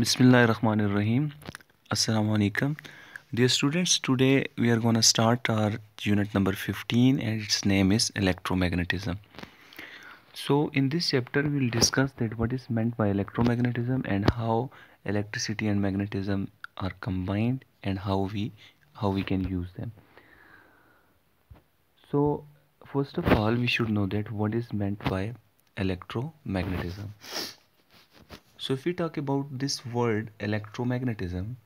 Bismillahirrahmanirrahim. Assalamu alaikum. Dear students, today we are going to start our unit number 15 and its name is electromagnetism. So in this chapter we will discuss that what is meant by electromagnetism and how electricity and magnetism are combined and how we can use them. So first of all we should know that what is meant by electromagnetism. So if we talk about this word electromagnetism,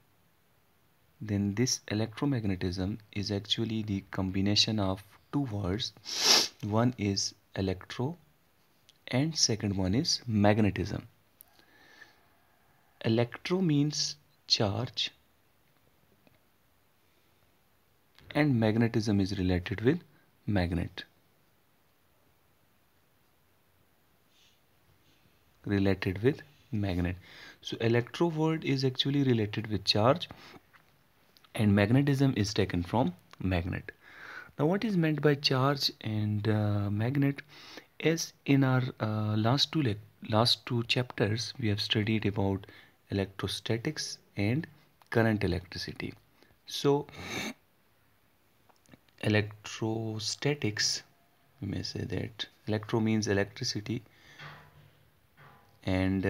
then this electromagnetism is actually the combination of two words. One is electro and second one is magnetism. Electro means charge and magnetism is related with magnet. So electro word is actually related with charge and magnetism is taken from magnet. Now what is meant by charge and magnet? As in our last two chapters we have studied about electrostatics and current electricity. So electrostatics, we may say that electro means electricity, and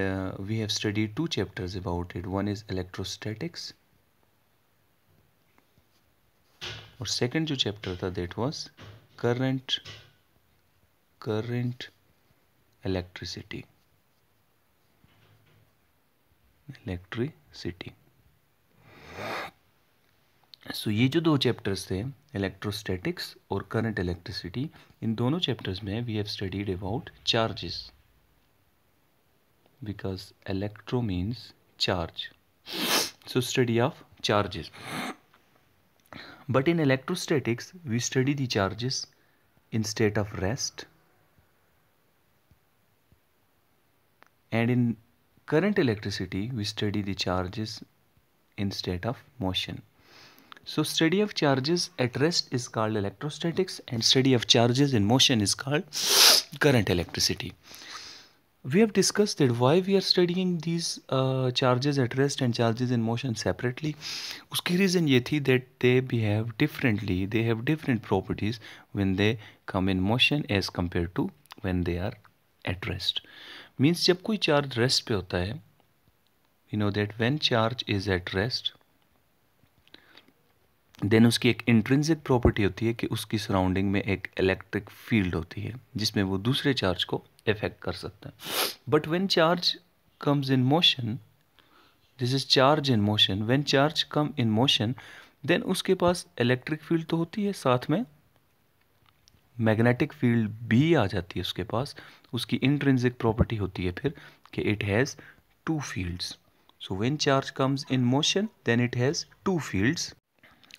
we have studied two chapters about it. One is electrostatics और second जो chapter था that was current electricity. So ये जो दो chapters थे electrostatics और current electricity, इन दोनों chapters में we have studied about charges because electro means charge. So study of charges. But in electrostatics we study the charges in state of rest, and in current electricity we study the charges in state of motion. So study of charges at rest is called electrostatics and study of charges in motion is called current electricity. We have discussed that why we are studying these charges at rest and charges in motion separately. उसकी reason ये थी that they behave differently, they have different properties when they come in motion as compared to when they are at rest. Means जब कोई charge rest पे होता है, we know that when charge is at rest, then उसकी एक intrinsic property होती है कि उसकी सराउंडिंग में एक इलेक्ट्रिक फील्ड होती है जिसमें वो दूसरे चार्ज को इफेक्ट कर सकता है. But when charge comes in motion, this is charge in motion, when charge come in motion then उसके पास इलेक्ट्रिक फील्ड तो होती है, साथ में मैग्नेटिक फील्ड भी आ जाती है उसके पास. उसकी इंट्रिंसिक प्रॉपर्टी होती है फिर कि it has two fields. So when charge comes in motion then it has two fields,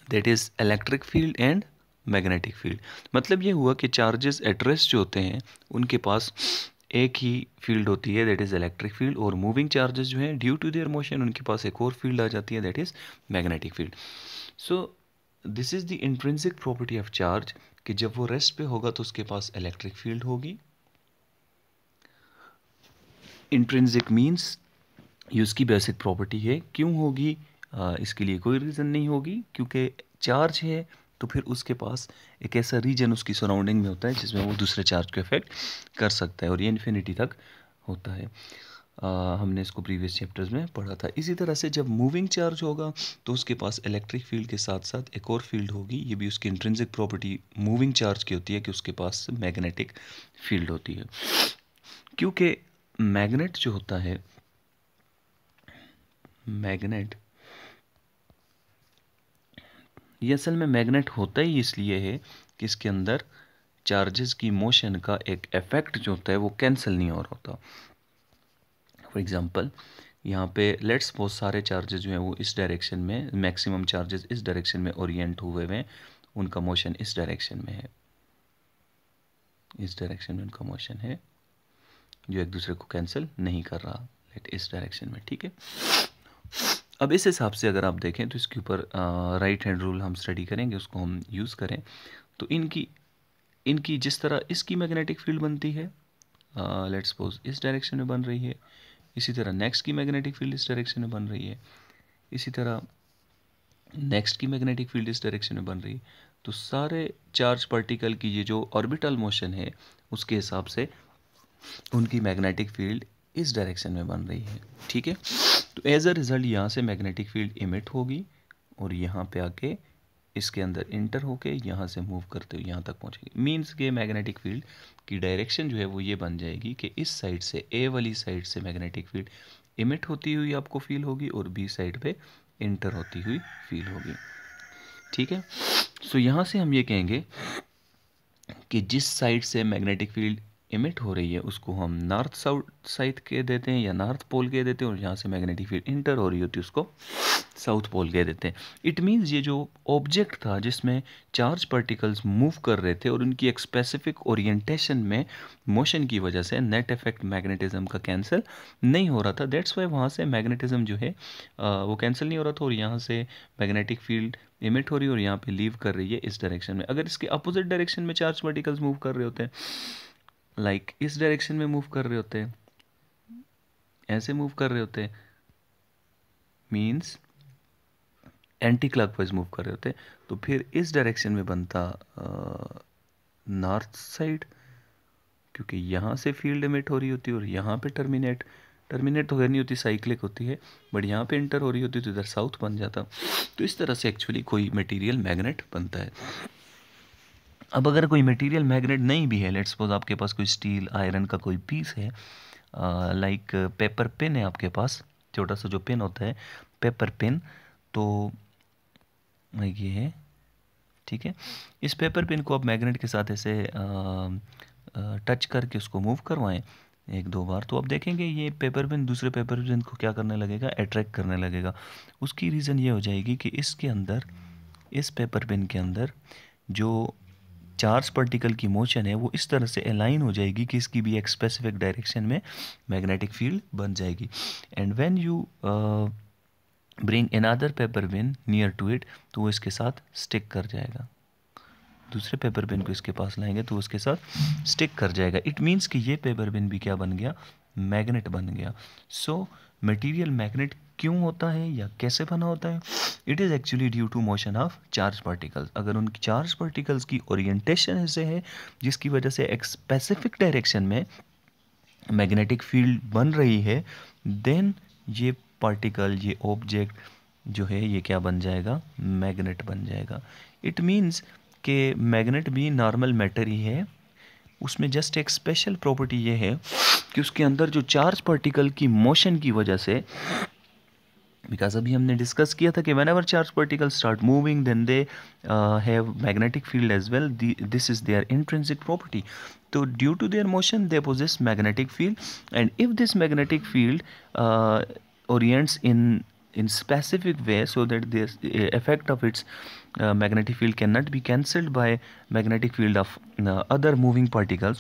that is electric field and magnetic field. मतलब ये हुआ कि चार्जेस एट रेस्ट जो होते हैं उनके पास एक ही फील्ड होती है, दैट इज़ इलेक्ट्रिक फील्ड, और मूविंग चार्जेस जो हैं ड्यू टू देयर मोशन उनके पास एक और फील्ड आ जाती है, that is magnetic field. So this is the intrinsic property of charge कि जब वो रेस्ट पे होगा तो उसके पास इलेक्ट्रिक फील्ड होगी. इंट्रिंसिक मीन्स ये उसकी बेसिक प्रॉपर्टी है. क्यों होगी? इसके लिए कोई रीज़न नहीं होगी, क्योंकि चार्ज है तो फिर उसके पास एक ऐसा रीजन उसकी सराउंडिंग में होता है जिसमें वो दूसरे चार्ज को इफेक्ट कर सकता है, और ये इन्फिनिटी तक होता है. हमने इसको प्रीवियस चैप्टर्स में पढ़ा था. इसी तरह से जब मूविंग चार्ज होगा तो उसके पास इलेक्ट्रिक फील्ड के साथ साथ एक और फील्ड होगी. ये भी उसकी इंट्रिंसिक प्रॉपर्टी मूविंग चार्ज की होती है कि उसके पास मैग्नेटिक फील्ड होती है. क्योंकि मैग्नेट जो होता है, मैग्नेट ये असल में मैग्नेट होता ही इसलिए है कि इसके अंदर चार्जेस की मोशन का एक इफेक्ट जो होता है वो कैंसिल नहीं हो रहा होता. फॉर एग्जांपल यहाँ पे लेट्स सपोज सारे चार्जेस जो हैं वो इस डायरेक्शन में, मैक्सिमम चार्जेस इस डायरेक्शन में ओरिएंट हुए हुए हैं, उनका मोशन इस डायरेक्शन में है, इस डायरेक्शन में उनका मोशन है जो एक दूसरे को कैंसिल नहीं कर रहा, लेट इस डायरेक्शन में. ठीक है. अब इस हिसाब से अगर आप देखें तो इसके ऊपर राइट हैंड रूल हम स्टडी करेंगे, उसको हम यूज़ करें तो इनकी जिस तरह इसकी मैग्नेटिक फील्ड बनती है, लेट्स सपोज इस डायरेक्शन में बन रही है, इसी तरह नेक्स्ट की मैग्नेटिक फील्ड इस डायरेक्शन में बन रही है, इसी तरह नेक्स्ट की मैग्नेटिक फील्ड इस डायरेक्शन में बन रही है। तो सारे चार्ज पार्टिकल की ये जो ऑर्बिटल मोशन है उसके हिसाब से उनकी मैग्नेटिक फील्ड इस डायरेक्शन में बन रही है, ठीक है। तो एज अ रिजल्ट यहाँ से मैग्नेटिक फील्ड इमिट होगी और यहाँ पे आके इसके अंदर इंटर होके यहाँ से मूव करते हुए यहाँ तक पहुँचेगी। मीन्स के मैग्नेटिक फील्ड की डायरेक्शन जो है वो ये बन जाएगी कि इस साइड से, ए वाली साइड से मैग्नेटिक फील्ड इमिट होती हुई आपको फील होगी और बी साइड पे इंटर होती हुई फील होगी, ठीक है। सो यहाँ से हम ये कहेंगे कि जिस साइड से मैग्नेटिक फील्ड इमिट हो रही है उसको हम नॉर्थ साउथ साइड कह देते हैं या नॉर्थ पोल कह देते हैं, और जहाँ से मैग्नेटिक फील्ड इंटर हो रही होती है उसको साउथ पोल कह देते हैं। इट मीन्स ये जो ऑब्जेक्ट था जिसमें चार्ज पार्टिकल्स मूव कर रहे थे और उनकी एक स्पेसिफिक ओरिएंटेशन में मोशन की वजह से नेट इफेक्ट मैग्नेटिज्म का कैंसिल नहीं हो रहा था, दैट्स वाई वहाँ से मैग्नेटिज्म जो है वो कैंसिल नहीं हो रहा था और यहाँ से मैग्नेटिक फील्ड इमिट हो रही है और यहाँ पे लीव कर रही है इस डायरेक्शन में। अगर इसके अपोजिट डायरेक्शन में चार्ज पार्टिकल्स मूव कर रहे होते हैं, लाइक इस डायरेक्शन में मूव कर रहे होते हैं, ऐसे मूव कर रहे होते हैं, मीन्स एंटी क्लॉकवाइज मूव कर रहे होते, तो फिर इस डायरेक्शन में बनता नॉर्थ साइड, क्योंकि यहाँ से फील्ड इमिट हो रही होती है और यहाँ पे टर्मिनेट तो नहीं होती, साइक्लिक होती है, बट यहाँ पे इंटर हो रही होती तो इधर साउथ बन जाता। तो इस तरह से एक्चुअली कोई मटेरियल मैग्नेट बनता है। अब अगर कोई मटेरियल मैग्नेट नहीं भी है, लेट्स सपोज आपके पास कोई स्टील आयरन का कोई पीस है, लाइक पेपर पेन है आपके पास, छोटा सा जो पेन होता है पेपर पेन, तो ये है, ठीक है। इस पेपर पेन को आप मैग्नेट के साथ ऐसे टच करके उसको मूव करवाएं एक दो बार, तो आप देखेंगे ये पेपर पेन दूसरे पेपर पेन को क्या करने लगेगा, अट्रैक्ट करने लगेगा। उसकी रीज़न ये हो जाएगी कि इसके अंदर, इस पेपर पेन के अंदर जो चार्ज पार्टिकल की मोशन है वो इस तरह से अलाइन हो जाएगी कि इसकी भी एक स्पेसिफिक डायरेक्शन में मैग्नेटिक फील्ड बन जाएगी। And when you bring another paper pen near to it, तो वो इसके साथ स्टिक कर जाएगा। दूसरे पेपर पेन को इसके पास लाएंगे तो उसके साथ स्टिक कर जाएगा। इट मीन्स कि ये पेपर पेन भी क्या बन गया, मैग्नेट बन गया। सो मटेरियल मैग्नेट क्यों होता है या कैसे बना होता है? It is actually due to motion of charge particles. अगर उनकी चार्ज पार्टिकल्स की ओरिएंटेशन ऐसे है जिसकी वजह से एक स्पेसिफिक डायरेक्शन में मैग्नेटिक फील्ड बन रही है, देन ये पार्टिकल, ये ऑब्जेक्ट जो है ये क्या बन जाएगा, मैग्नेट बन जाएगा। इट मीन्स कि मैग्नेट भी नॉर्मल मैटर ही है, उसमें जस्ट एक स्पेशल प्रॉपर्टी ये है कि उसके अंदर जो चार्ज पार्टिकल की मोशन की वजह से, बिकॉज अभी हमने डिस्कस किया था कि whenever charge particle start moving then they have magnetic field as well, this is their intrinsic property. तो due to their motion they possess magnetic field, and if this magnetic field orients in specific way so that this effect of its magnetic field cannot be cancelled by magnetic field of other moving particles,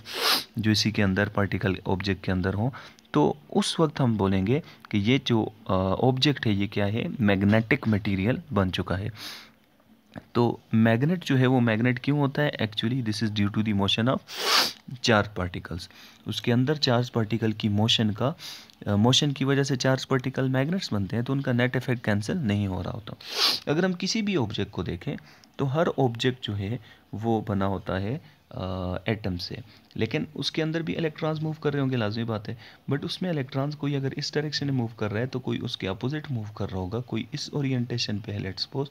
जो इसी के अंदर particle object के अंदर हो, तो उस वक्त हम बोलेंगे कि ये जो ऑब्जेक्ट है ये क्या है, मैग्नेटिक मटेरियल बन चुका है। तो मैग्नेट जो है वो मैग्नेट क्यों होता है, actually this is due to the motion of charge particles. उसके अंदर चार्ज पार्टिकल की मोशन की वजह से चार्ज पार्टिकल मैग्नेट्स बनते हैं, तो उनका नेट इफेक्ट कैंसिल नहीं हो रहा होता। अगर हम किसी भी ऑब्जेक्ट को देखें तो हर ऑब्जेक्ट जो है वो बना होता है एटम से, लेकिन उसके अंदर भी इलेक्ट्रॉन्स मूव कर रहे होंगे, लाजमी बात है, बट उसमें इलेक्ट्रॉन्स कोई अगर इस डायरेक्शन में मूव कर रहा है तो कोई उसके अपोजिट मूव कर रहा होगा, कोई इस ओरिएंटेशन पे है लेट्स सपोज,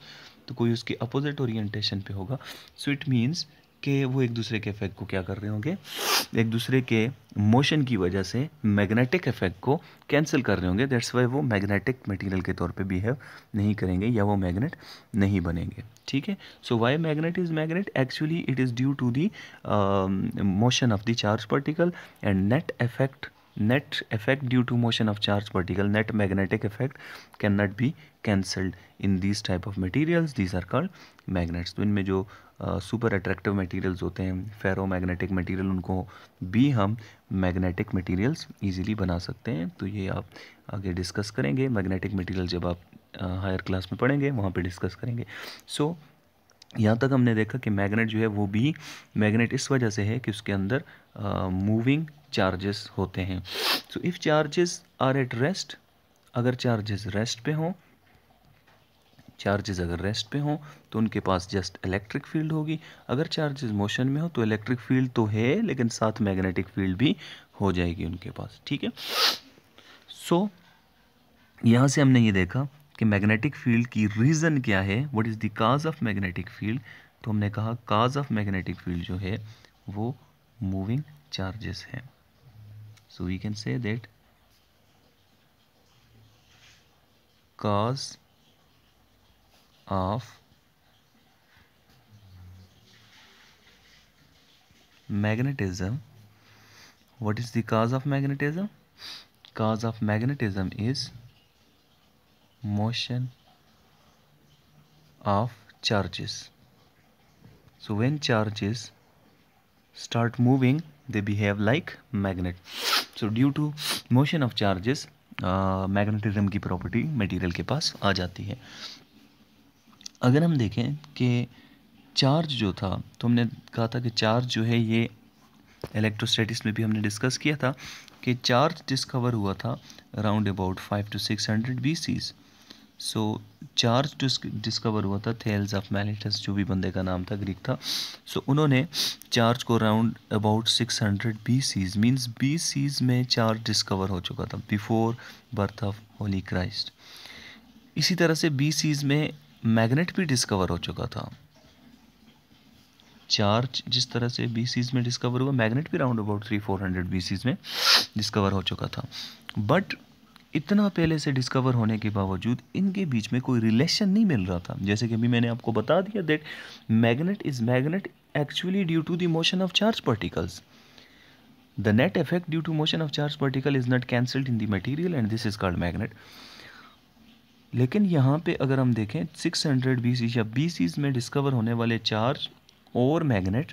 तो कोई उसके अपोजिट ओरिएंटेशन पे होगा। सो इट मीन्स कि वो एक दूसरे के इफेक्ट को क्या कर रहे होंगे, एक दूसरे के मोशन की वजह से मैग्नेटिक इफेक्ट को कैंसिल कर रहे होंगे, दैट्स वाई वो मैग्नेटिक मटेरियल के तौर पे बिहेव नहीं करेंगे या वो मैग्नेट नहीं बनेंगे, ठीक है। So why magnet is magnet, actually it is due to the motion of the charge particle and net effect due to motion of charged particle, net magnetic effect cannot be cancelled in these type of materials, these are called magnets। तो इनमें जो super attractive materials होते हैं, फेरो magnetic material, उनको भी हम magnetic materials easily बना सकते हैं। तो ये आप आगे डिस्कस करेंगे, मैग्नेटिक मटेरियल जब आप हायर क्लास में पढ़ेंगे वहाँ पे डिस्कस करेंगे। सो यहाँ तक हमने देखा कि मैग्नेट जो है वो भी मैग्नेट इस वजह से है कि उसके अंदर मूविंग चार्जेस होते हैं। So if charges are at rest, अगर चार्जेस रेस्ट पे हों, चार्जेस अगर रेस्ट पे हों तो उनके पास जस्ट इलेक्ट्रिक फील्ड होगी। अगर चार्जेस मोशन में हो तो इलेक्ट्रिक फील्ड तो है लेकिन साथ मैग्नेटिक फील्ड भी हो जाएगी उनके पास, ठीक है। सो यहाँ से हमने ये देखा कि मैग्नेटिक फील्ड की रीज़न क्या है, what is the cause of magnetic field. तो हमने कहा काज ऑफ मैग्नेटिक फील्ड जो है वो मूविंग चार्जेस है। So we can say that cause of magnetism, what is the cause of magnetism? Cause of magnetism is motion of charges. So when charges start moving they behave like magnet. So due to motion of charges magnetism की property material के पास आ जाती है। अगर हम देखें कि charge जो था, तो हमने कहा था कि चार्ज जो है ये इलेक्ट्रोस्टैटिक्स में भी हमने डिस्कस किया था कि चार्ज डिस्कवर हुआ था around about 500 to 600 BCs। So charge discover हुआ था थेल्स ऑफ मैलिटस, जो भी बंदे का नाम था, ग्रीक था। सो उन्होंने चार्ज को around about 600 BCs means BCs में चार्ज डिस्कवर हो चुका था, before birth of Holi Christ. इसी तरह से BCs में मैग्नेट भी डिस्कवर हो चुका था। चार्ज जिस तरह से BCs में डिस्कवर हुआ, मैग्नेट भी अराउंड अबाउट 300-400 BCs में डिस्कवर हो चुका था। बट इतना पहले से डिस्कवर होने के बावजूद इनके बीच में कोई रिलेशन नहीं मिल रहा था। जैसे कि अभी मैंने आपको बता दिया that magnet is magnet actually due to the motion of charge particles. The net effect due to motion of charge particle is not cancelled in the material and this is called magnet. लेकिन यहाँ पे अगर हम देखें 600 BC या BCs में discover होने वाले चार्ज और मैग्नेट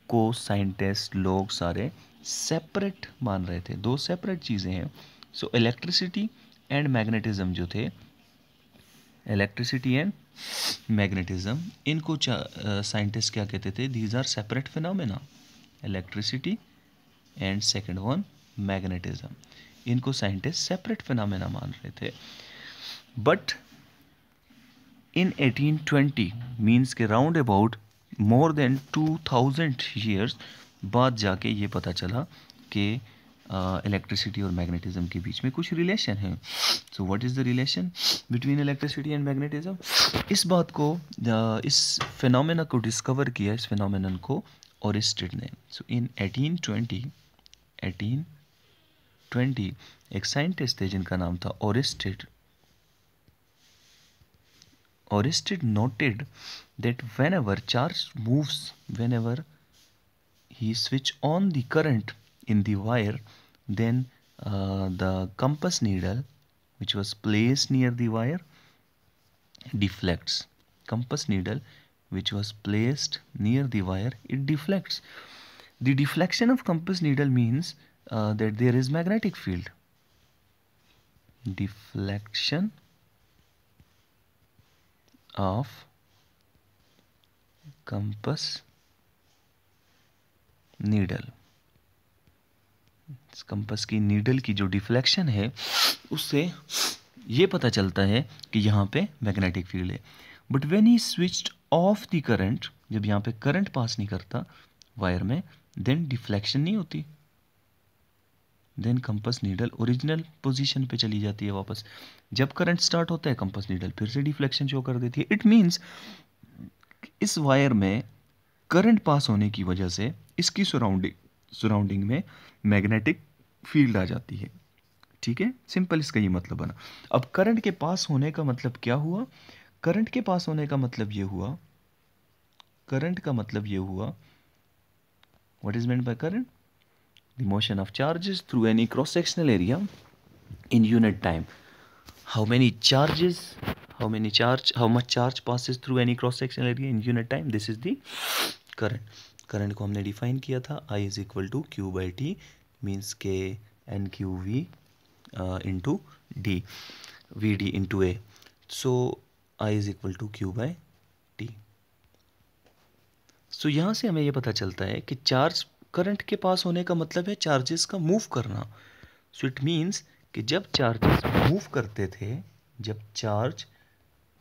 को साइंटिस्ट लोग सारे सेपरेट मान रहे थे, दो सेपरेट चीज़ें हैं। सो इलेक्ट्रिसिटी एंड मैग्नेटिज्म जो थे, इलेक्ट्रिसिटी एंड मैग्नेटिज्म, इनको साइंटिस्ट क्या कहते थे, these are separate phenomena. Electricity and second one magnetism, इनको साइंटिस्ट सेपरेट फिनोमेना मान रहे थे। बट इन 1820 मीन्स के round about more than 2000 years बाद जाके ये पता चला कि इलेक्ट्रिसिटी और मैग्नेटिज्म के बीच में कुछ रिलेशन है। So what is the relation between electricity and magnetism? इस बात को इस फिनोमेना को डिस्कवर किया, इस फिनोमेनन को ओरिस्टेड ने। सो इन 1820 एक साइंटिस्ट थे जिनका नाम था ओरिस्टेड। Oersted noted that whenever charge moves, whenever he switch on the current in the wire, then the compass needle which was placed near the wire deflects. Compass needle which was placed near the wire, it deflects. The deflection of compass needle means that there is magnetic field. Deflection of compass needle, compass की needle की जो deflection है उससे ये पता चलता है कि यहाँ पे मैग्नेटिक फील्ड है। But when he switched off the current, जब यहाँ पे करंट पास नहीं करता वायर में, देन डिफ्लेक्शन नहीं होती, then compass needle original position पे चली जाती है वापस। जब करंट स्टार्ट होता है कंपस नीडल फिर से डिफ्लेक्शन शो कर देती है। इट मीन्स इस वायर में करंट पास होने की वजह से इसकी सराउंडिंग में मैग्नेटिक फील्ड आ जाती है। ठीक है, सिंपल इसका ये मतलब बना। अब करंट के पास होने का मतलब क्या हुआ? करंट के पास होने का मतलब ये हुआ, करंट का मतलब ये हुआ, what is meant by current? The motion of charges through any cross-sectional area in unit time. How much charge passes through any cross-sectional area in unit time? This is the current. Current को हमने define किया था I is equal to Q by T means K NQV into D, VD into A. So I is equal to Q by T. सो यहाँ से हमें ये पता चलता है कि चार्ज करंट के पास होने का मतलब है चार्जेस का मूव करना। सो इट मीन्स कि जब चार्जेस मूव करते थे, जब चार्ज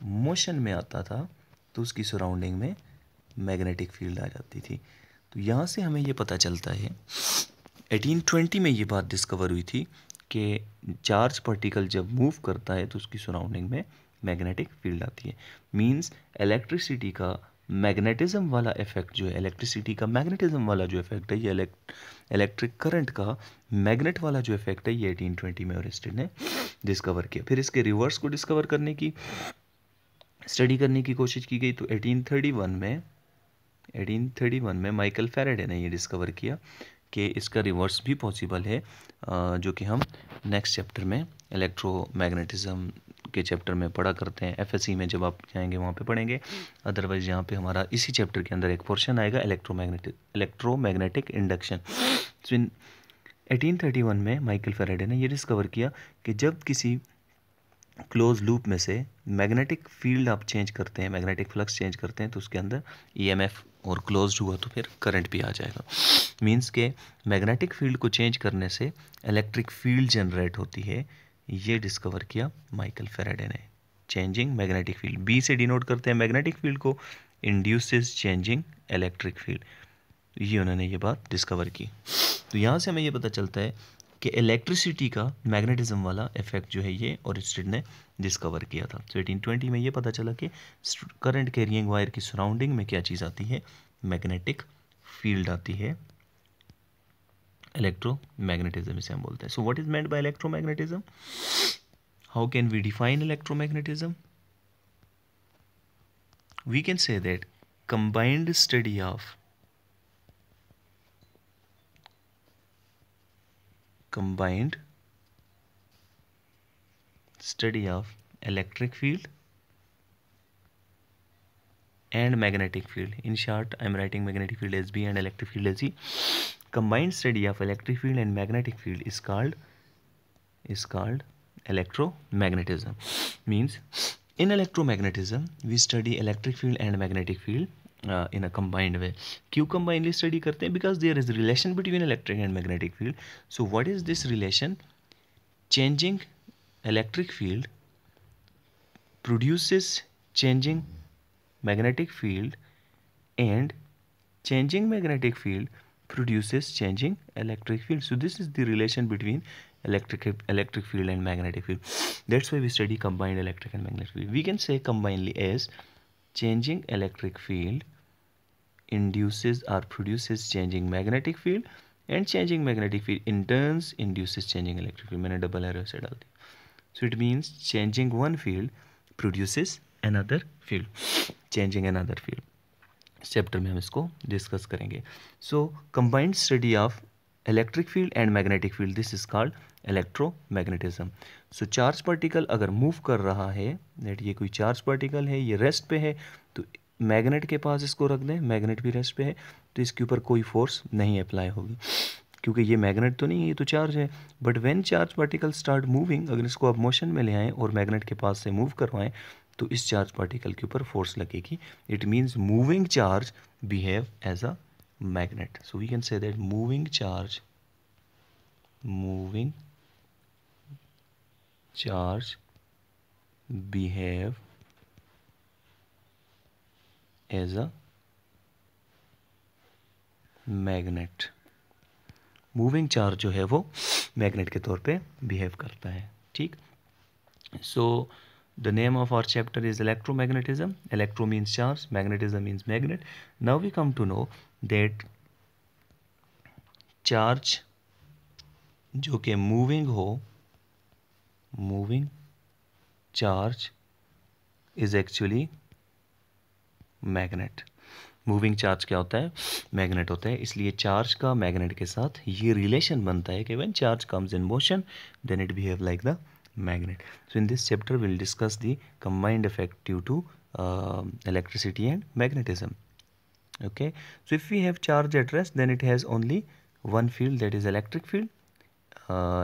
मोशन में आता था तो उसकी सराउंडिंग में मैग्नेटिक फील्ड आ जाती थी। तो यहाँ से हमें ये पता चलता है 1820 में ये बात डिस्कवर हुई थी कि चार्ज पार्टिकल जब मूव करता है तो उसकी सराउंडिंग में मैग्नेटिक फील्ड आती है। मींस इलेक्ट्रिसिटी का मैग्नेटिज्म वाला इफेक्ट जो है, इलेक्ट्रिसिटी का मैग्नेटिज्म वाला जो इफेक्ट है, ये इलेक्ट्रिक करंट का मैग्नेट वाला जो इफेक्ट है, ये 1820 में ओरिस्टेड ने डिस्कवर किया। फिर इसके रिवर्स को डिस्कवर करने की स्टडी करने की कोशिश की गई। तो 1831 में माइकल फैराडे ने ये डिस्कवर किया कि इसका रिवर्स भी पॉसिबल है, जो कि हम नेक्स्ट चैप्टर में इलेक्ट्रोमैग्नेटिज्म के चैप्टर में पढ़ा करते हैं। एफएससी में जब आप जाएंगे वहाँ पे पढ़ेंगे। अदरवाइज यहाँ पे हमारा इसी चैप्टर के अंदर एक पोर्शन आएगा इलेक्ट्रोमैग्नेटिक इंडक्शन। सो इन 1831 में माइकल फैराडे ने ये डिस्कवर किया कि जब किसी क्लोज लूप में से मैग्नेटिक फील्ड आप चेंज करते हैं, मैग्नेटिक फ्लक्स चेंज करते हैं, तो उसके अंदर ईएमएफ और क्लोज हुआ तो फिर करंट भी आ जाएगा। मींस के मैग्नेटिक फील्ड को चेंज करने से इलेक्ट्रिक फील्ड जनरेट होती है। ये डिस्कवर किया माइकल फैराडे ने। चेंजिंग मैग्नेटिक फील्ड, बी से डिनोट करते हैं मैग्नेटिक फील्ड को, इंड्यूसेस चेंजिंग इलेक्ट्रिक फील्ड। ये उन्होंने ये बात डिस्कवर की। तो यहाँ से हमें ये पता चलता है कि इलेक्ट्रिसिटी का मैग्नेटिज्म वाला इफेक्ट जो है ये ओरिस्टेड ने डिस्कवर किया था। तो 1820 में ये पता चला कि करंट कैरियंग वायर की सराउंडिंग में क्या चीज़ आती है, मैग्नेटिक फील्ड आती है, इलेक्ट्रोमैग्नेटिज्म इसे हम बोलते हैं। So what is meant by electromagnetism? How can we define electromagnetism? We can say that combined study of electric field and magnetic field. In short, I am writing magnetic field as B and electric field as E. Combined study of electric field and magnetic field is called electromagnetism. Means in electromagnetism we study electric field and magnetic field in a combined way. क्यों combinedly study करते हैं? Because there is a relation between electric and magnetic field. So what is this relation? Changing electric field produces changing magnetic field and changing magnetic field produces changing electric field. So this is the relation between electric field and magnetic field. That's why we study combined electric and magnetic field. We can say combinedly as changing electric field induces or produces changing magnetic field and changing magnetic field in turn induces changing electric field. मैंने double arrow से डाल दिया. So it means changing one field produces another field. Changing another field. इस chapter में हम इसको discuss करेंगे. So combined study of electric field and magnetic field, this is called electromagnetism. So charge particle अगर move कर रहा है, that ये कोई चार्ज पार्टिकल है, ये रेस्ट पे है, तो मैग्नेट के पास इसको रख दें, मैग्नेट भी रेस्ट पे है, तो इसके ऊपर कोई फोर्स नहीं अप्लाई होगी, क्योंकि ये मैग्नेट तो नहीं है, ये तो चार्ज है. But when charge particle start moving, अगर इसको आप मोशन में ले आएँ और मैग्नेट के पास से मूव करवाएं, तो इस चार्ज पार्टिकल के ऊपर फोर्स लगेगी. It means moving charge behave as a magnet. So we can say that moving charge behave as a magnet. Moving charge जो है वो मैग्नेट के तौर पे बिहेव करता है. ठीक. So the name of our chapter is electromagnetism. Electro means charge, magnetism means magnet. Now we come to know that charge जो कि moving charge is actually magnet. Moving charge क्या होता है? मैग्नेट होता है. इसलिए चार्ज का मैग्नेट के साथ ये रिलेशन बनता है कि when charge comes in motion then it behave like the magnet. So in this chapter we'll discuss the combined effect due to electricity and magnetism. Okay, so if we have charge at rest, then it has only one field, that is electric field.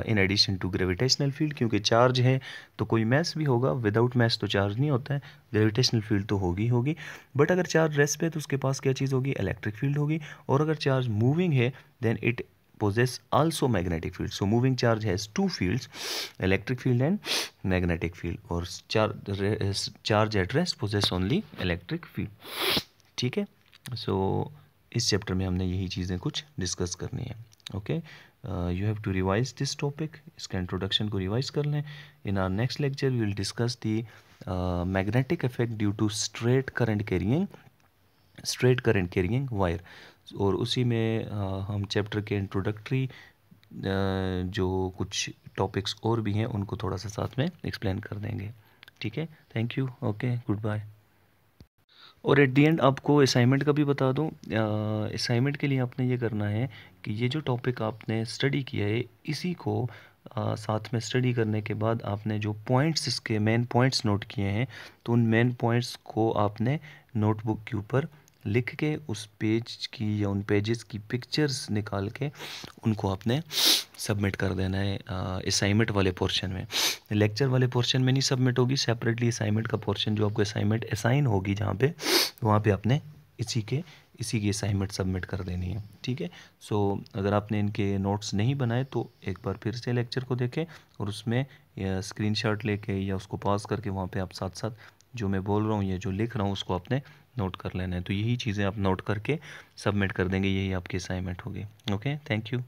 In addition to gravitational field, क्योंकि charge है तो कोई mess भी होगा, without mess तो charge नहीं होता है, ग्रेविटेशनल फील्ड तो होगी होगी। बट अगर चार्ज रेस्ट पे तो उसके पास क्या चीज़ होगी, इलेक्ट्रिक फील्ड होगी। और अगर चार्ज मूविंग है then it possess also magnetic field. So moving charge has two fields, electric field and magnetic field, or charge at rest possess only electric field. ठीक है, so इस चैप्टर में हमने यही चीज़ें कुछ डिस्कस करनी है। Okay, you have to revise this topic, इसका इंट्रोडक्शन को रिवाइज कर लें। In our next lecture we will discuss the magnetic effect due to straight current carrying wire. और उसी में हम चैप्टर के इंट्रोडक्टरी जो कुछ टॉपिक्स और भी हैं उनको थोड़ा सा साथ में एक्सप्लेन कर देंगे। ठीक है, thank you, okay, good bye. और एट दी एंड आपको असाइनमेंट का भी बता दूं, असाइनमेंट के लिए आपने ये करना है कि ये जो टॉपिक आपने स्टडी किया है इसी को साथ में स्टडी करने के बाद आपने जो पॉइंट्स, इसके मेन पॉइंट्स नोट किए हैं, तो उन मेन पॉइंट्स को आपने नोटबुक के ऊपर लिख के उस पेज की या उन पेजेस की पिक्चर्स निकाल के उनको आपने सबमिट कर देना है असाइनमेंट वाले पोर्शन में। लेक्चर वाले पोर्शन में नहीं सबमिट होगी, सेपरेटली असाइनमेंट का पोर्शन जो आपको असाइनमेंट असाइन होगी जहाँ पे, वहाँ पे आपने इसी की असाइनमेंट सबमिट कर देनी है। ठीक है, सो अगर आपने इनके नोट्स नहीं बनाए तो एक बार फिर से लेक्चर को देखें और उसमें स्क्रीनशॉट लेके या उसको पॉज करके वहाँ पे आप साथ साथ जो मैं बोल रहा हूँ या जो लिख रहा हूँ उसको आपने नोट कर लेना है। तो यही चीज़ें आप नोट करके सबमिट कर देंगे, यही आपकी असाइनमेंट होगी। Okay, thank you.